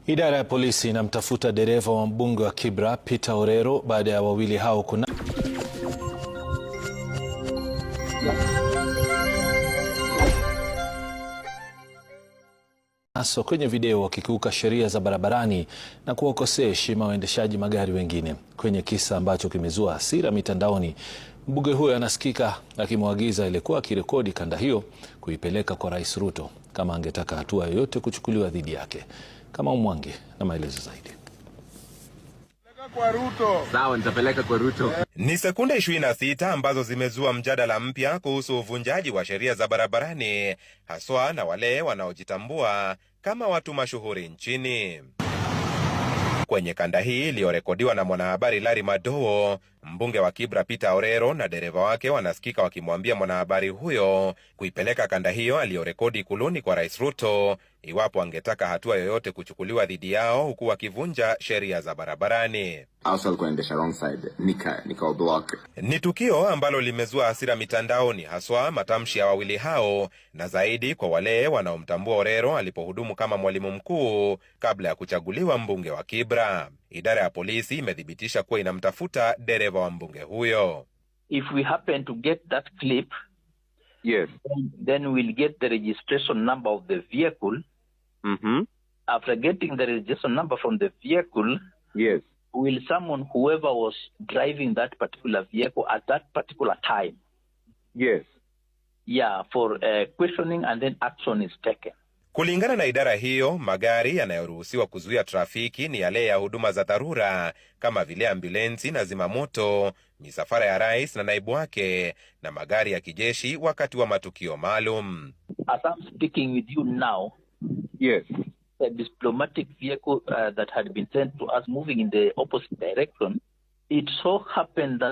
Idara ya polisi inamtafuta dereva wa mbunge wa Kibra Peter Orero baada ya wawili hao kunaswa kwenye video wakikiuka sheria za barabarani na kuwakosea heshima waendeshaji magari wengine. Kwenye kisa ambacho kimezua hasira mitandaoni, mbunge huyo anasikika akimwagiza aliyekuwa akirekodi kanda hiyo kuipeleka kwa Rais Ruto kama angetaka hatua yoyote kuchukuliwa dhidi yake. Kama Mwangi na maelezo zaidi. Sawa, nitapeleka kwa Ruto. Ni sekunde 26 ambazo zimezua mjadala mpya kuhusu uvunjaji wa sheria za barabarani, haswa na wale wanaojitambua kama watu mashuhuri nchini. Kwenye kanda hii iliyorekodiwa na mwanahabari Larry Madowo, mbunge wa Kibra Peter Orero na dereva wake wanasikika wakimwambia mwanahabari huyo kuipeleka kanda hiyo aliyorekodi Ikuluni kwa Rais Ruto iwapo angetaka hatua yoyote kuchukuliwa dhidi yao, huku wakivunja sheria za barabarani. Ni tukio ambalo limezua hasira mitandaoni, haswa matamshi ya wawili hao, na zaidi kwa wale wanaomtambua Orero alipohudumu kama mwalimu mkuu kabla ya kuchaguliwa mbunge wa Kibra. Idara ya polisi imethibitisha kuwa inamtafuta dereva wa mbunge huyo. If we happen to get that clip, yes, then we'll get the registration number of the vehicle. After getting the registration number from the vehicle, yes, we'll summon whoever was driving that particular vehicle at that particular time. Yes. Yeah, for questioning, and then action is taken. Kulingana na idara hiyo, magari yanayoruhusiwa kuzuia trafiki ni yale ya huduma za dharura kama vile ambulensi na zimamoto, misafara ya rais na naibu wake, na magari ya kijeshi wakati wa matukio maalum. As I'm speaking with you now, yes, a diplomatic vehicle that had been sent to us moving in the opposite direction, it so happened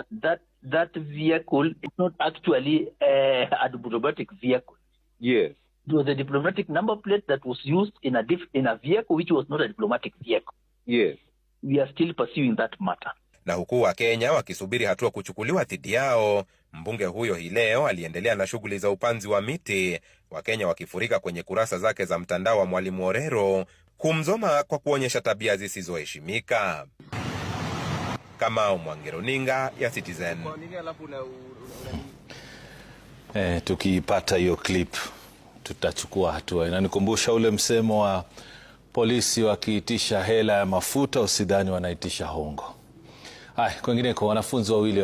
that vehicle is not actually a diplomatic vehicle. Yes. It was a diplomatic number plate that was used in a vehicle which was not a diplomatic vehicle. Yes. We are still pursuing that matter. Na huku wa Kenya wakisubiri hatua kuchukuliwa dhidi yao, mbunge huyo hii leo aliendelea na shughuli za upanzi wa miti, Wakenya wakifurika kwenye kurasa zake za mtandao wa Mwalimu Orero kumzoma kwa kuonyesha tabia zisizoheshimika. Kama Mwangi, runinga ya Citizen. Tukipata hiyo clip tutachukua hatua. Inanikumbusha ule msemo wa polisi wakiitisha hela ya mafuta usidhani wanaitisha hongo. Kwingine kwa wanafunzi wawili